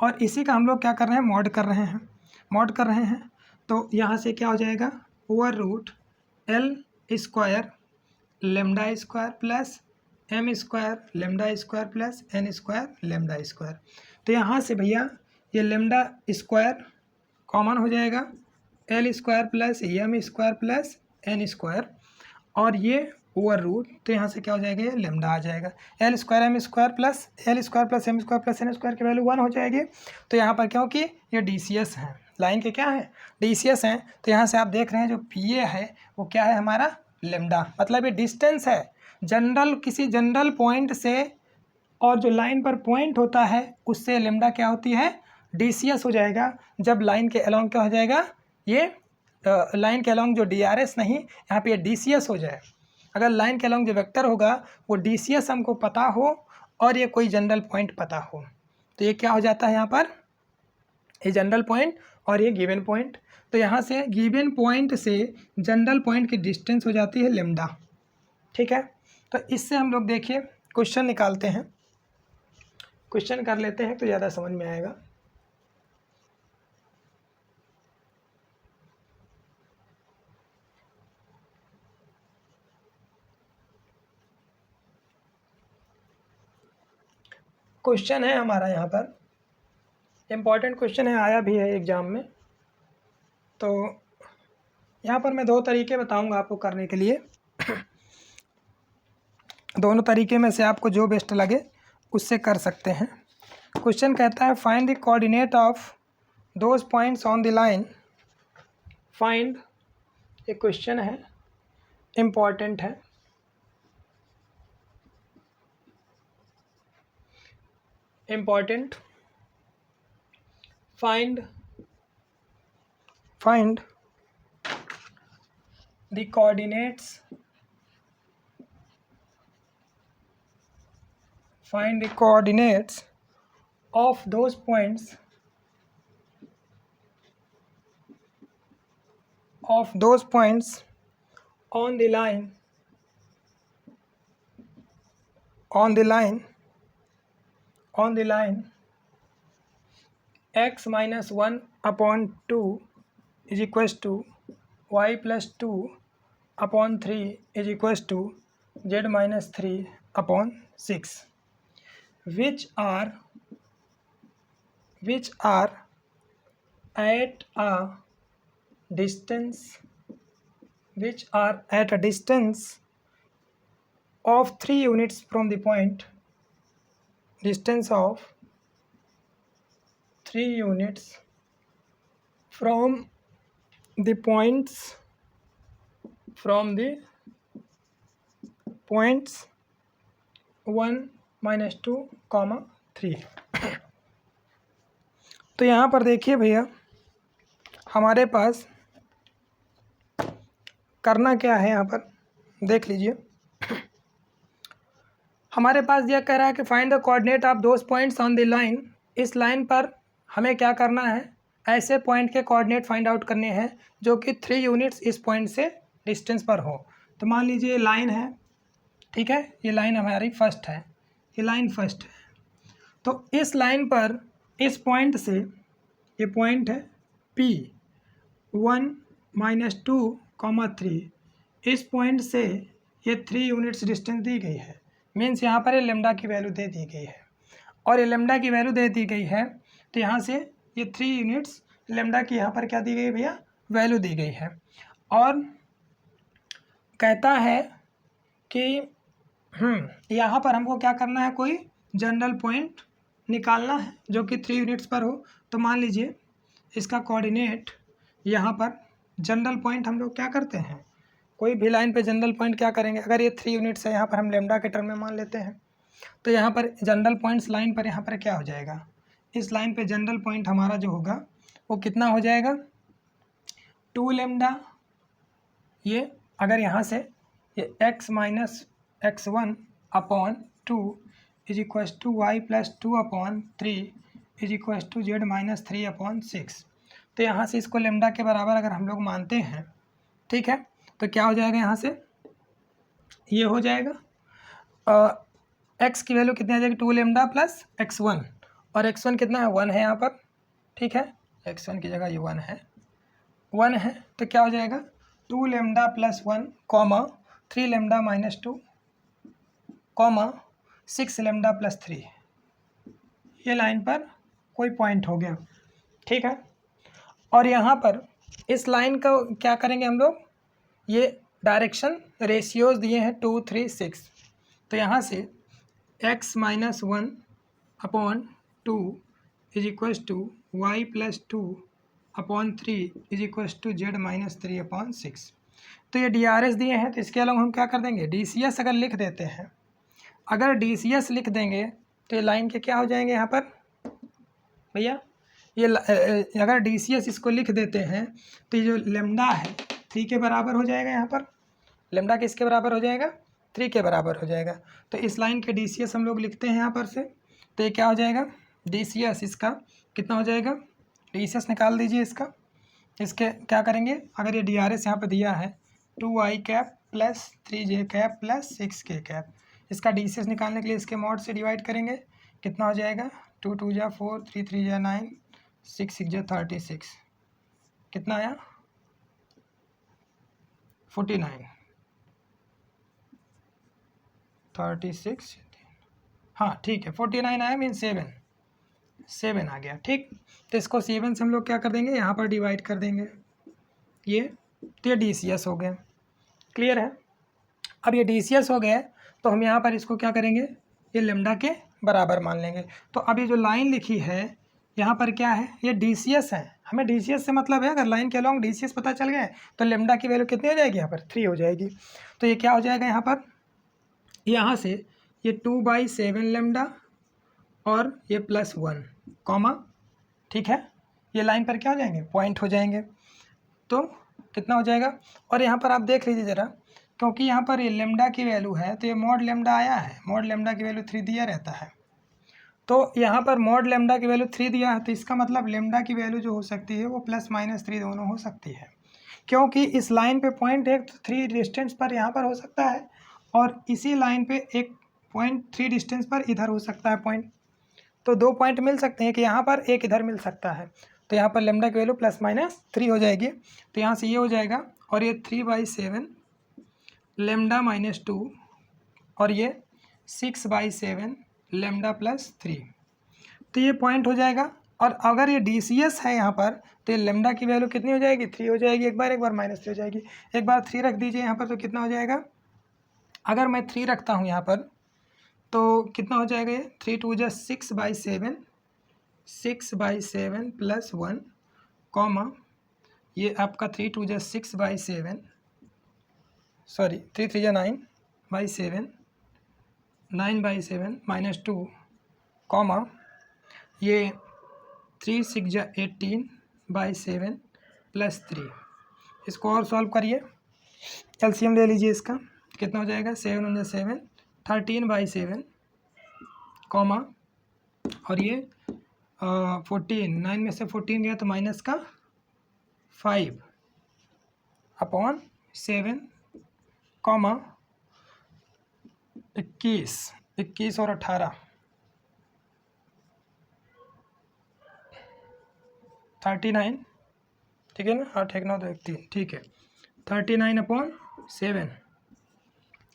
और इसी का हम लोग क्या कर रहे हैं, मॉड कर रहे हैं। तो यहाँ से क्या हो जाएगा, over root L square lambda square plus M square lambda square plus N square lambda square. तो यहाँ से भैया ये लेमडा स्क्वायर कॉमन हो जाएगा, L square plus M square plus N square, और ये ओवर रूट, तो यहाँ से क्या हो जाएगा, ये लेमडा आ जाएगा, L square M square plus L square plus M square plus N square की वैल्यू 1 हो जाएगी। तो यहाँ पर क्योंकि ये DCS है, लाइन के क्या है, DCS हैं, तो यहाँ से आप देख रहे हैं जो PA है वो क्या है हमारा, लेमडा, मतलब ये डिस्टेंस है किसी जनरल पॉइंट से, और जो लाइन पर पॉइंट होता है उससे लेमडा क्या होती है, DCS हो जाएगा। जब लाइन के अलोंग क्या हो जाएगा, ये लाइन के अलोंग जो DRS नहीं, यहाँ पे DCS हो जाए। अगर लाइन के अलोंग जो वेक्टर होगा वो DCS हमको पता हो और ये कोई जनरल पॉइंट पता हो, तो ये क्या हो जाता है यहाँ पर, ये जनरल पॉइंट और ये गिवन पॉइंट। तो यहाँ से गिवन पॉइंट से जनरल पॉइंट की डिस्टेंस हो जाती है लेमडा। ठीक है, तो इससे हम लोग देखिए क्वेश्चन निकालते हैं, क्वेश्चन कर लेते हैं तो ज़्यादा समझ में आएगा। क्वेश्चन है हमारा यहाँ पर, इम्पॉर्टेंट क्वेश्चन है, आया भी है एग्ज़ाम में। तो यहाँ पर मैं 2 तरीके बताऊँगा आपको करने के लिए, दोनों तरीके में से आपको जो बेस्ट लगे उससे कर सकते हैं। क्वेश्चन कहता है find the coordinate of those points on the line, find, ये क्वेश्चन है, इम्पॉर्टेंट है, important, find the coordinates, find the coordinates of those points on the line x minus 1 upon 2 is equals to y plus 2 upon 3 is equals to z minus 3 upon 6, which are at a distance of 3 units from the point, distance of 3 units from the points 1 minus 2 3। तो यहाँ पर देखिए भैया हमारे पास करना क्या है, यहाँ पर देख लीजिए, हमारे पास यह कह रहा है कि find the coordinate of those points on the line. इस लाइन पर हमें क्या करना है, ऐसे पॉइंट के कोऑर्डिनेट फाइंड आउट करने हैं जो कि 3 यूनिट्स इस पॉइंट से डिस्टेंस पर हो। तो मान लीजिए लाइन है, ठीक है, ये लाइन हमारी फर्स्ट है, ये लाइन फर्स्ट है। तो इस लाइन पर इस पॉइंट से ये पॉइंट है P 1 - 2, 3। इस पॉइंट से ये 3 यूनिट्स डिस्टेंस दी गई है, मीन्स यहाँ पर ये लेमडा की वैल्यू दे दी गई है, और ये लेमडा की वैल्यू दे दी गई है तो यहाँ से ये 3 यूनिट्स लेमडा की यहाँ पर क्या दी गई है भैया, वैल्यू दी गई है। और कहता है कि यहाँ पर हमको क्या करना है, कोई जनरल पॉइंट निकालना है जो कि 3 यूनिट्स पर हो। तो मान लीजिए इसका कोऑर्डिनेट यहाँ पर जनरल पॉइंट हम लोग क्या करते हैं, कोई भी लाइन पे जनरल पॉइंट क्या करेंगे, अगर ये 3 यूनिट्स है यहाँ पर हम लेमडा के टर्म में मान लेते हैं, तो यहाँ पर जनरल पॉइंट्स लाइन पर यहाँ पर क्या हो जाएगा, इस लाइन पे जनरल पॉइंट हमारा जो होगा वो कितना हो जाएगा, 2 लेमडा। ये अगर यहाँ से ये x - x1 upon 2 is equal to Y plus 2 upon 3 is equal to Z minus 3 upon 6, तो यहाँ से इसको लेमडा के बराबर अगर हम लोग मानते हैं, ठीक है, तो क्या हो जाएगा, यहाँ से ये हो जाएगा x की वैल्यू कितनी आ जाएगी, 2 लेमडा प्लस x1, और x1 कितना है, 1 है यहाँ पर, ठीक है, x1 की जगह ये 1 है, तो क्या हो जाएगा, 2 lambda plus 1 comma 3 lambda minus 2 comma 6 lambda plus 3, ये लाइन पर कोई पॉइंट हो गया, ठीक है। और यहाँ पर इस लाइन का क्या करेंगे हम लोग, ये डायरेक्शन रेशियोज दिए हैं 2, 3, 6, तो यहाँ से x - 1 upon 2 is equal to Y plus 2 upon 3 is equal to Z minus 3 upon 6, तो ये DRS दिए हैं, तो इसके अलावा हम क्या कर देंगे, DCS अगर लिख देते हैं, अगर DCS लिख देंगे तो ये लाइन के क्या हो जाएंगे यहाँ पर भैया, ये अगर DCS इसको लिख देते हैं तो ये जो लेमडा है 3 के बराबर हो जाएगा, यहाँ पर लेमडा किसके बराबर हो जाएगा, 3 के बराबर हो जाएगा। तो इस लाइन के DCS हम लोग लिखते हैं यहाँ पर से, तो ये क्या हो जाएगा, DCS इसका कितना हो जाएगा, DCS निकाल दीजिए इसका, इसके क्या करेंगे, अगर ये DRS यहाँ पर दिया है 2i cap plus 3j cap plus 6k cap, इसका DCS निकालने के लिए इसके मॉड से डिवाइड करेंगे, कितना हो जाएगा, 2 2 जा 4, 3 3 जा 9, 6 6 जा 36, कितना आया 49, 36, हाँ ठीक है 49 आया, मीन 7 आ गया, ठीक। तो इसको 7 से हम लोग क्या कर देंगे, यहाँ पर डिवाइड कर देंगे, ये तो ये DCS हो गया, क्लियर है। अब ये DCS हो गया तो हम यहाँ पर इसको क्या करेंगे, ये लेमडा के बराबर मान लेंगे। तो अब ये जो लाइन लिखी है यहाँ पर क्या है, ये DCS है, हमें DCS से मतलब है, अगर लाइन के अलॉन्ग DCS पता चल गया तो लेमडा की वैल्यू कितनी हो जाएगी, यहाँ पर 3 हो जाएगी। तो ये क्या हो जाएगा, यहाँ से ये 2/7 लेमडा और ये +1 कॉमा, ठीक है, ये लाइन पर क्या हो जाएंगे, पॉइंट हो जाएंगे, तो कितना हो जाएगा। और यहाँ पर आप देख लीजिए ज़रा, क्योंकि यहाँ पर ये लेमडा की वैल्यू है तो ये मॉड लेमडा आया है, मॉड लेमडा की वैल्यू 3 दिया रहता है, तो यहाँ पर मॉड लेमडा की वैल्यू 3 दिया है, तो इसका मतलब लेमडा की वैल्यू जो हो सकती है वो +- 3 दोनों हो सकती है, क्योंकि इस लाइन पे पॉइंट एक 3 डिस्टेंस पर यहाँ पर हो सकता है, और इसी लाइन पे एक पॉइंट 3 डिस्टेंस पर इधर हो सकता है पॉइंट, तो 2 पॉइंट मिल सकते हैं कि यहाँ पर एक इधर मिल सकता है, तो यहाँ पर लेमडा की वैल्यू +- 3 हो जाएगी, तो यहाँ से ये हो जाएगा, और ये 3/7 लेमडा -2 और ये 6/7 लेमडा +3, तो ये पॉइंट हो जाएगा। और अगर ये DCS है यहाँ पर तो ये लेमडा की वैल्यू कितनी हो जाएगी, 3 हो जाएगी, एक बार -3 हो जाएगी, एक बार 3 रख दीजिए यहाँ पर, तो कितना हो जाएगा, अगर मैं 3 रखता हूँ यहाँ पर तो कितना हो जाएगा, ये 3 2 जा 6/7 +1 कॉमा ये आपका 3 2 जा 6/7, सॉरी 3 3 जा 9/7 9/7 -2 कॉमा ये 3 6 जा 18/7 +3, इसको और सॉल्व करिए, LCM ले लीजिए इसका, कितना हो जाएगा, 7 1 जा 7 13/7 कॉमा, और ये 14, 9 में से 14 गया तो -5/7 कॉमा 21 और 18, 39, ठीक है ना, 8 1 9 2 1 3, ठीक है, 39/7।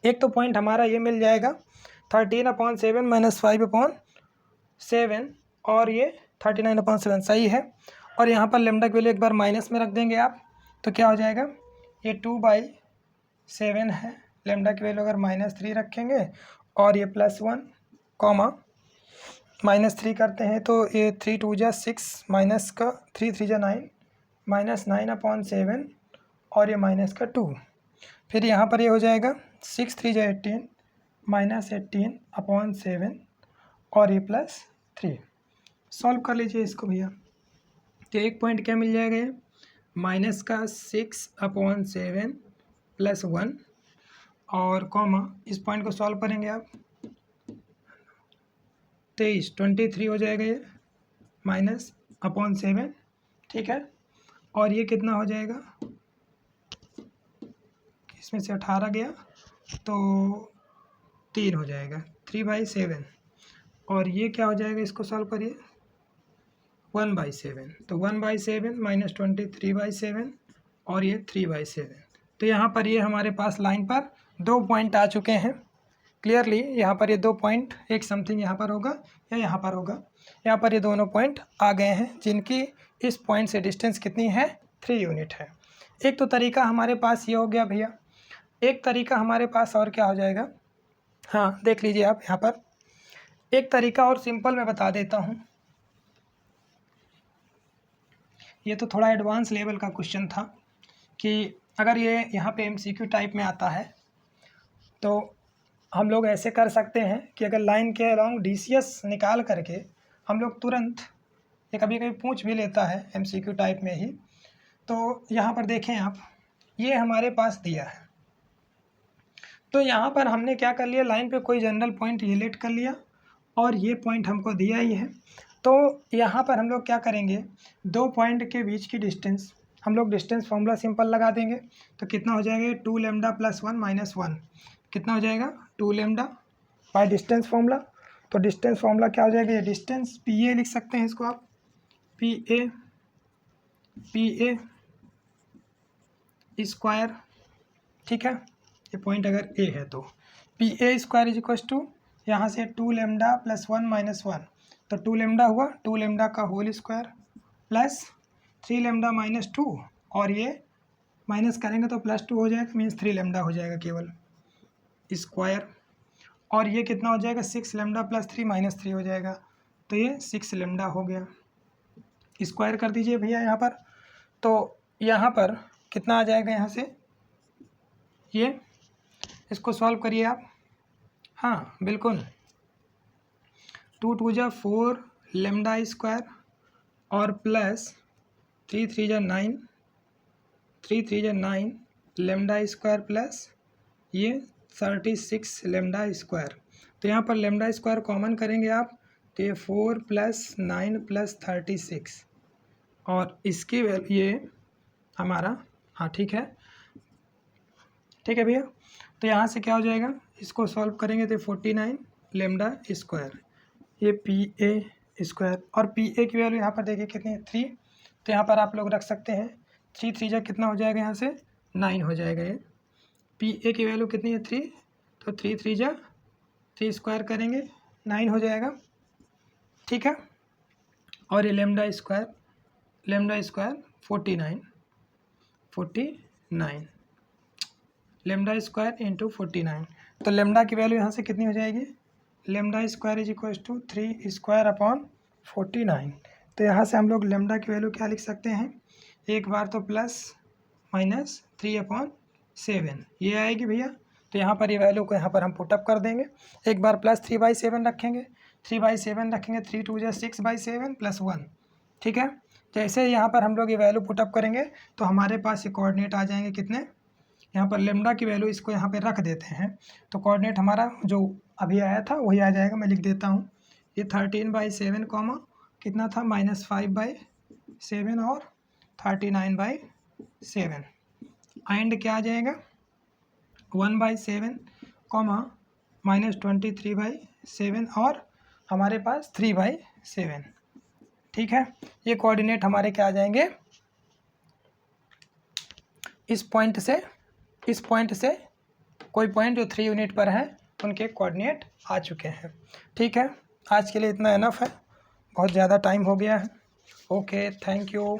एक तो पॉइंट हमारा ये मिल जाएगा 13/7 - 5/7, और ये 39/7 सही है। और यहाँ पर लेमडा की वैल्यू एक बार माइनस में रख देंगे आप, तो क्या हो जाएगा, ये 2/7 है। लेमडा की वैल्यू अगर -3 रखेंगे और ये +1 कॉमा -3 करते हैं तो ये 3 2 जा 6 माइनस का 3 3 जा 9 -9/7 और ये माइनस का 2। फिर यहाँ पर ये हो जाएगा 6 3 जा 18 -18/7 और ये +3। सॉल्व कर लीजिए इसको भैया। तो एक पॉइंट क्या मिल जाएगा, ये माइनस का 6/7 +1 और कॉमा इस पॉइंट को सॉल्व करेंगे आप, 23 हो जाएगा ये -/7, ठीक है। और ये कितना हो जाएगा, इसमें से 18 गया तो 3 हो जाएगा, 3/7। और ये क्या हो जाएगा, इसको सॉल्व करिए, 1/7। तो 1/7 - 23/7 और ये 3/7। तो यहाँ पर ये हमारे पास लाइन पर 2 पॉइंट आ चुके हैं क्लियरली। यहाँ पर ये 2 पॉइंट, एक समथिंग यहाँ पर होगा या यहाँ पर होगा, यहाँ पर ये दोनों पॉइंट आ गए हैं जिनकी इस पॉइंट से डिस्टेंस कितनी है, 3 यूनिट है। एक तो तरीका हमारे पास ये हो गया भैया। एक तरीका हमारे पास और क्या हो जाएगा, हाँ देख लीजिए आप, यहाँ पर एक तरीका और सिंपल मैं बता देता हूँ। ये तो थोड़ा एडवांस लेवल का क्वेश्चन था कि अगर ये यहाँ पे MCQ टाइप में आता है तो हम लोग ऐसे कर सकते हैं कि अगर लाइन के अलॉन्ग DCS निकाल करके हम लोग तुरंत, ये कभी कभी पूछ भी लेता है MCQ टाइप में ही। तो यहाँ पर देखें आप, ये हमारे पास दिया है, तो यहाँ पर हमने क्या कर लिया, लाइन पे कोई जनरल पॉइंट ये लेट कर लिया और ये पॉइंट हमको दिया ही है। तो यहाँ पर हम लोग क्या करेंगे, 2 पॉइंट के बीच की डिस्टेंस, हम लोग डिस्टेंस फॉर्मूला सिंपल लगा देंगे। तो कितना हो जाएगा, 2 लैम्डा + 1 - 1, कितना हो जाएगा, 2 लैम्डा बाय डिस्टेंस फार्मूला। तो डिस्टेंस फार्मूला क्या हो जाएगा, ये डिस्टेंस PA लिख सकते हैं इसको आप, PA स्क्वायर, ठीक है। ये पॉइंट अगर A है तो PA स्क्वायर = यहाँ से 2 लैम्डा + 1 - 1, तो 2 लैम्डा हुआ, 2 लैम्डा का होल स्क्वायर प्लस 3 लैम्डा - 2, और ये माइनस करेंगे तो +2 हो जाएगा, मीन्स 3 लैम्डा हो जाएगा केवल स्क्वायर। और ये कितना हो जाएगा, 6 लैम्डा + 3 - 3 हो जाएगा, तो ये 6 लैम्डा हो गया। स्क्वायर कर दीजिए भैया यहाँ पर, तो यहाँ पर कितना आ जाएगा, यहाँ से ये इसको सॉल्व करिए आप, हाँ बिल्कुल, 2 2 जा 4 लैम्डा स्क्वायर और प्लस 3 3 जा 9, 3 3 जा 9 लैम्डा स्क्वायर प्लस ये 36 लैम्डा स्क्वायर। तो यहाँ पर लैम्डा स्क्वायर कॉमन करेंगे आप, तो ये 4 + 9 + 36 और इसकी ये हमारा, हाँ ठीक है भैया। तो यहाँ से क्या हो जाएगा, इसको सॉल्व करेंगे तो 49 लैम्डा स्क्वायर, ये PA स्क्वायर, और PA की वैल्यू यहाँ पर देखिए कितनी है, 3। तो यहाँ पर आप लोग रख सकते हैं 3 3 जा कितना हो जाएगा, यहाँ से 9 हो जाएगा। ये PA की वैल्यू कितनी है, 3, तो 3 3 जा 3 स्क्वायर करेंगे 9 हो जाएगा, ठीक है। और ये लैम्डा स्क्वायर 49 लैम्डा स्क्वायर × 49। तो लैम्डा की वैल्यू यहाँ से कितनी हो जाएगी, लैम्डा स्क्वायर = 3 स्क्वायर / 49। तो यहाँ से हम लोग लैम्डा की वैल्यू क्या लिख सकते हैं, एक बार तो +/3/7 ये आएगी भैया। तो यहाँ पर ये वैल्यू को यहाँ पर हम पुटअप कर देंगे, एक बार +3/7 रखेंगे, 3/7 रखेंगे, 3 2 जा 6/7 + 1, ठीक है। जैसे यहाँ पर हम लोग ये वैल्यू पुटअप करेंगे तो हमारे पास ये कोऑर्डिनेट आ जाएंगे कितने, यहाँ पर लैम्डा की वैल्यू इसको यहाँ पे रख देते हैं, तो कोऑर्डिनेट हमारा जो अभी आया था वही आ जाएगा। मैं लिख देता हूँ, ये 13/7 कॉमा कितना था, -5/7 और 39/7 एंड क्या आ जाएगा, 1/7 कॉमा -23/7 और हमारे पास 3/7, ठीक है, ये कोऑर्डिनेट हमारे क्या आ जाएंगे, इस पॉइंट से कोई पॉइंट जो 3 यूनिट पर है उनके कोऑर्डिनेट आ चुके हैं। ठीक है, आज के लिए इतना इनफ है, बहुत ज़्यादा टाइम हो गया है। Okay, thank you.